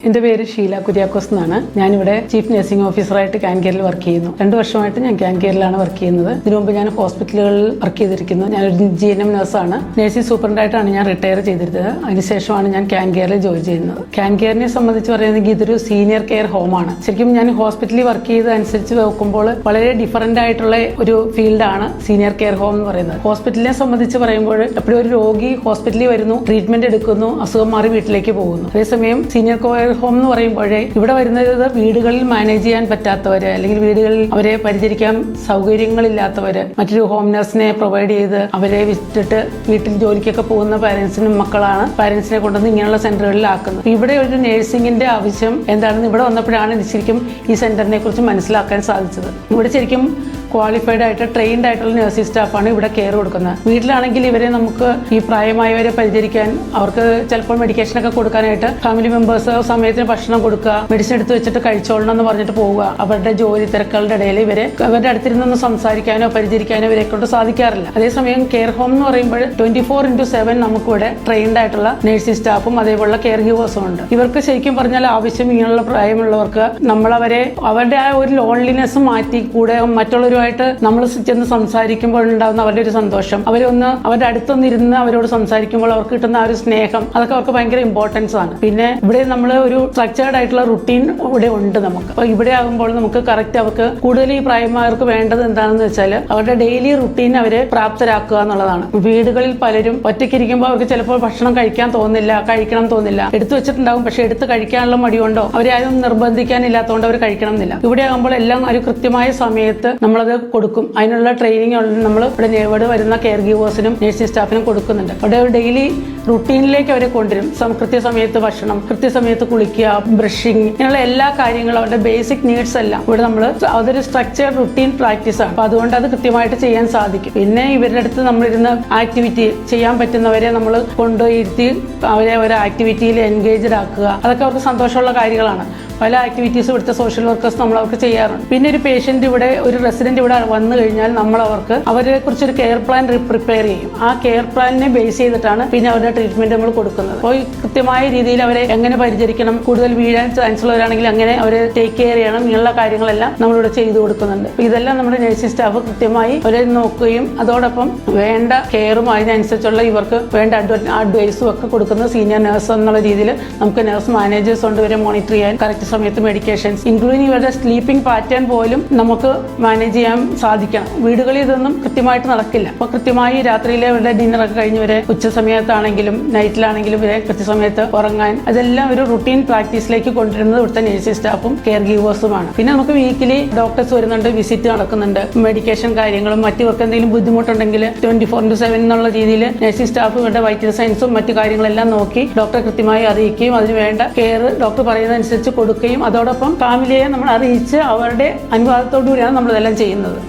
എൻ്റെ പേര് ഷീല കുര്യാക്കോസ് എന്നാണ്. ഞാനിവിടെ ചീഫ് നഴ്സിംഗ് ഓഫീസറായിട്ട് കാൻകെയറിൽ വർക്ക് ചെയ്യുന്നു. 2 വർഷമായിട്ട് ഞാൻ കാൻകെയറിലാണ് വർക്ക് ചെയ്യുന്നത്. ഇതിനു മുമ്പ് ഞാൻ ഹോസ്പിറ്റലുകളിൽ വർക്ക് ചെയ്തിരിക്കുന്നു. ഞാനൊരു GNM നഴ്സാണ്. നഴ്സിംഗ് സൂപ്രണ്ടായിട്ടാണ് ഞാൻ റിട്ടയർ ചെയ്തിരുന്നത്. അതിനുശേഷമാണ് ഞാൻ കാൻകെയറിൽ ജോലി ചെയ്യുന്നത്. കാൻകെയറിനെ സംബന്ധിച്ച് പറയുന്നത് ഇതൊരു സീനിയർ കെയർ ഹോമാണ്. ശരിക്കും ഞാൻ ഹോസ്പിറ്റലിൽ വർക്ക് ചെയ്തതനുസരിച്ച് നോക്കുമ്പോൾ വളരെ ഡിഫറൻ്റ് ആയിട്ടുള്ള ഒരു ഫീൽഡാണ് സീനിയർ കെയർ ഹോം എന്ന് പറയുന്നത്. ഹോസ്പിറ്റലിനെ സംബന്ധിച്ച് പറയുമ്പോൾ എപ്പോഴും ഒരു രോഗി ഹോസ്പിറ്റലിൽ വരുന്നു, ട്രീറ്റ്മെന്റ് എടുക്കുന്നു, അസുഖം മാറി വീട്ടിലേക്ക് പോകുന്നു. അതേസമയം സീനിയർ കെയർ ഹോം എന്ന് പറയുമ്പോഴേ ഇവിടെ വരുന്നത് വീടുകളിൽ മാനേജ് ചെയ്യാൻ പറ്റാത്തവര്, അല്ലെങ്കിൽ വീടുകളിൽ അവരെ പരിചരിക്കാൻ സൗകര്യങ്ങളില്ലാത്തവര്, മറ്റൊരു ഹോം നഴ്സിനെ പ്രൊവൈഡ് ചെയ്ത് അവരെ വിട്ടിട്ട് വീട്ടിൽ ജോലിക്കൊക്കെ പോകുന്ന പാരന്റ്സിനും മക്കളാണ് പാരന്റ്സിനെ കൊണ്ടുവന്ന് ഇങ്ങനെയുള്ള സെന്ററുകളിൽ ആക്കുന്നത്. ഇവിടെ ഒരു നഴ്സിംഗിന്റെ ആവശ്യം എന്താണെന്ന് ഇവിടെ വന്നപ്പോഴാണ് ശരിക്കും ഈ സെന്ററിനെ കുറിച്ച് മനസ്സിലാക്കാൻ സാധിച്ചത്. ഇവിടെ ശരിക്കും ക്വാളിഫൈഡ് ആയിട്ട് ട്രെയിൻഡ് ആയിട്ടുള്ള നഴ്സിംഗ് സ്റ്റാഫാണ് ഇവിടെ കെയർ കൊടുക്കുന്നത്. വീട്ടിലാണെങ്കിൽ ഇവരെ നമുക്ക് ഈ പ്രായമായവരെ പരിചരിക്കാൻ, അവർക്ക് ചിലപ്പോൾ മെഡിക്കേഷനൊക്കെ കൊടുക്കാനായിട്ട് ഫാമിലി മെമ്പേഴ്സ് സമയത്തിന് ഭക്ഷണം കൊടുക്കുക, മെഡിസിൻ എടുത്ത് വെച്ചിട്ട് കഴിച്ചോളണം എന്ന് പറഞ്ഞിട്ട് പോവുക. അവരുടെ ജോലി തിരക്കുകളുടെ ഇടയിൽ അവരുടെ അടുത്തിരുന്നൊന്ന് സംസാരിക്കാനോ പരിചരിക്കാനോ ഇവരെ കൊണ്ട് സാധിക്കാറില്ല. അതേസമയം കെയർ ഹോം എന്ന് പറയുമ്പോൾ 24/7 നമുക്കിവിടെ ട്രെയിൻഡ് ആയിട്ടുള്ള നഴ്സിംഗ് സ്റ്റാഫും അതേപോലുള്ള കെയർ ഗീവേഴ്സും ഉണ്ട്. ഇവർക്ക് ശരിക്കും പറഞ്ഞാൽ ആവശ്യം ഇങ്ങനെയുള്ള പ്രായമുള്ളവർക്ക് നമ്മളവരെ അവരുടെ ആ ഒരു ലോൺലിനെസ് മാറ്റി കൂടെ മറ്റുള്ളവരുമായിട്ട് നമ്മൾ ചെന്ന് സംസാരിക്കുമ്പോൾ ഉണ്ടാകുന്ന അവരുടെ ഒരു സന്തോഷം, അവരുടെ അടുത്തൊന്നിരുന്ന് അവരോട് സംസാരിക്കുമ്പോൾ അവർക്ക് കിട്ടുന്ന ആ ഒരു സ്നേഹം, അതൊക്കെ അവർക്ക് ഭയങ്കര ഇമ്പോർട്ടൻസ് ആണ്. പിന്നെ ഇവിടെ നമ്മൾ ഒരു സ്ട്രക്ചേർഡ് ആയിട്ടുള്ള റുട്ടീൻ ഇവിടെ ഉണ്ട് നമുക്ക്. അപ്പോൾ ഇവിടെ ആകുമ്പോൾ നമുക്ക് കറക്റ്റ് അവർക്ക് കൂടുതൽ ഈ പ്രായമായവർക്ക് വേണ്ടത് എന്താണെന്ന് വെച്ചാൽ അവരുടെ ഡെയിലി റുട്ടീൻ അവരെ പ്രാപ്തരാക്കുക എന്നുള്ളതാണ്. വീടുകളിൽ പലരും ഒറ്റയ്ക്കിരിക്കുമ്പോൾ അവർക്ക് ചിലപ്പോൾ ഭക്ഷണം കഴിക്കാൻ തോന്നില്ല, കഴിക്കണം തോന്നില്ല, എടുത്തു വെച്ചിട്ടുണ്ടാവും, പക്ഷെ എടുത്ത് കഴിക്കാനുള്ള മടി കൊണ്ടോ അവരെ ആരും നിർബന്ധിക്കാനില്ലാത്തതുകൊണ്ട് അവർ കഴിക്കണം എന്നില്ല. ഇവിടെ ആകുമ്പോൾ എല്ലാം ഒരു കൃത്യമായ സമയത്ത് നമ്മളത് കൊടുക്കും. അതിനുള്ള ട്രെയിനിങ് നമ്മൾ ഇവിടെ വരുന്ന കെയർ ഗീവേഴ്സിനും നഴ്സിംഗ് സ്റ്റാഫിനും കൊടുക്കുന്നുണ്ട്. അവിടെ ഒരു ഡെയിലി റുട്ടീനിലേക്ക് അവരെ കൊണ്ടുവരും. കൃത്യസമയത്ത് ഭക്ഷണം, കൃത്യസമയത്ത് കുളിക്കുക, ബ്രഷിങ്, ഇങ്ങനെയുള്ള എല്ലാ കാര്യങ്ങളും അവരുടെ ബേസിക് നീഡ്സ് എല്ലാം ഇവിടെ അതൊരു സ്ട്രക്ചേർഡ് റുട്ടീൻ പ്രാക്ടീസ് ആണ്. അപ്പൊ അതുകൊണ്ട് അത് കൃത്യമായിട്ട് ചെയ്യാൻ സാധിക്കും. പിന്നെ ഇവരുടെ അടുത്ത് നമ്മളിരുന്ന് ആക്ടിവിറ്റി ചെയ്യാൻ പറ്റുന്നവരെ നമ്മൾ കൊണ്ടുപോയിരുത്തി അവരെ ഒരു ആക്ടിവിറ്റിയിൽ എൻഗേജ്ഡ് ആക്കുക. അതൊക്കെ അവർക്ക് സന്തോഷമുള്ള കാര്യങ്ങളാണ്. പല ആക്ടിവിറ്റീസും ഇവിടുത്തെ സോഷ്യൽ വർക്കേഴ്സ് നമ്മൾ അവർക്ക് ചെയ്യാറുണ്ട്. പിന്നെ ഒരു പേഷ്യന്റ് ഇവിടെ, ഒരു റെസിഡന്റ് ഇവിടെ വന്നു കഴിഞ്ഞാൽ നമ്മൾ അവരെ കുറിച്ചൊരു കെയർ പ്ലാൻ പ്രിപ്പയർ ചെയ്യും. ആ കെയർ പ്ലാനിനെ ബേസ് ചെയ്തിട്ടാണ് പിന്നെ അവരുടെ ട്രീറ്റ്മെന്റ് നമ്മൾ കൊടുക്കുന്നത്. അപ്പോൾ കൃത്യമായ രീതിയിൽ അവരെ എങ്ങനെ പരിചരിക്കണം, കൂടുതൽ വീഴാൻ ചാൻസ് ഉള്ളവരാണെങ്കിൽ അങ്ങനെ അവരെ ടേക്ക് കെയർ ചെയ്യണം, ഇങ്ങനെയുള്ള കാര്യങ്ങളെല്ലാം നമ്മളിവിടെ ചെയ്തു കൊടുക്കുന്നുണ്ട്. ഇതെല്ലാം നമ്മുടെ നഴ്സിംഗ് സ്റ്റാഫ് കൃത്യമായി അവരെ നോക്കുകയും അതോടൊപ്പം വേണ്ട കെയറും അതിനനുസരിച്ചുള്ള ഇവർക്ക് വേണ്ട അഡ്വൈസും ഒക്കെ കൊടുക്കുന്നത് സീനിയർ നഴ്സ് എന്നുള്ള രീതിയിൽ നമുക്ക് നഴ്സ് മാനേജേഴ്സ് കൊണ്ട് ഇവരെ മോണിറ്റർ ചെയ്യാൻ കറക്റ്റ് സമയത്ത് മെഡിക്കേഷൻസ് ഇൻക്ലൂഡിങ് ഇവരുടെ സ്ലീപ്പിംഗ് പാറ്റേൺ പോലും നമുക്ക് മാനേജ് ചെയ്യാൻ സാധിക്കണം. വീടുകളിൽ ഇതൊന്നും കൃത്യമായിട്ട് നടക്കില്ല. അപ്പോൾ കൃത്യമായി രാത്രിയിലെ ഇവരുടെ ഡിന്നറൊക്കെ കഴിഞ്ഞ് വരെ ഉച്ച സമയത്താണെങ്കിലും നൈറ്റിലാണെങ്കിലും ഇവരെ കൃത്യസമയത്ത് ഉറങ്ങാൻ, അതെല്ലാം ഒരു റുട്ടീൻ പ്രാക്ടീസിലേക്ക് കൊണ്ടുവരുന്നത് ഇവിടുത്തെ നഴ്സിംഗ് സ്റ്റാഫും കെയർ ഗീവേഴ്സുമാണ്. പിന്നെ നമുക്ക് വീക്കിലി ഡോക്ടേഴ്സ് വരുന്നുണ്ട്, വിസിറ്റ് നടക്കുന്നുണ്ട്, മെഡിക്കേഷൻ കാര്യങ്ങളും മറ്റവർക്ക് എന്തെങ്കിലും ബുദ്ധിമുട്ടുണ്ടെങ്കിൽ 24/7 എന്നുള്ള രീതിയിൽ നഴ്സിംഗ് സ്റ്റാഫ് ഇവരുടെ വൈറ്റൽ സയൻസും മറ്റു കാര്യങ്ങളെല്ലാം നോക്കി ഡോക്ടറെ കൃത്യമായി അറിയിക്കുകയും അതിന് വേണ്ട കെയർ ഡോക്ടർ പറയുന്നതനുസരിച്ച് കൊടുക്കുകയും അതോടൊപ്പം ഫാമിലിയെ നമ്മൾ അറിയിച്ച് അവരുടെ അനുവാദത്തോടു കൂടിയാണ് നമ്മളിതെല്ലാം ചെയ്യുന്നത്.